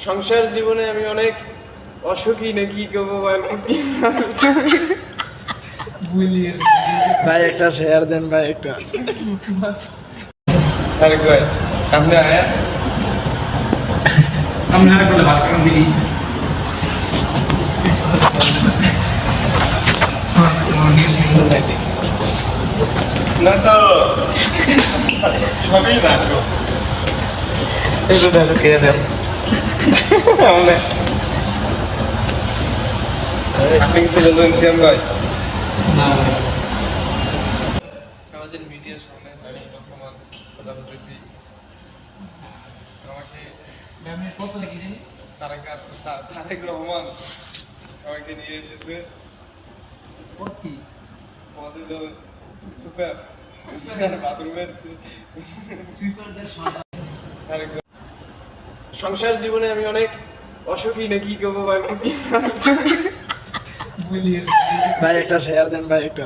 সংসার জীবনে আমি অনেক অসুখী নাকি করবো ভাই একটা শেয়ার দেন ভাই একটা। আরে ভাই আপনি আয়া আমরা আর বলে ভাত খান দিই না তো সবই রাখো একটু দেখো কে দেন আপনি কিছু বলবেন সিয়াম ভাই? না আমাদের মিডিয়ার সামনে আমি বর্তমান কথা বলতেছি। আমাকে ম্যামের কত লিখে দিন তারেক রহমান আমাকে নিয়ে এসেছে কি পদে সুপার বাথরুমের সুইপারদের সাদা সংসার জীবনে আমি অনেক অসুখী নাকি করবো বুঝলিয়ে ভাই একটা শেয়ার দেন ভাই একটা।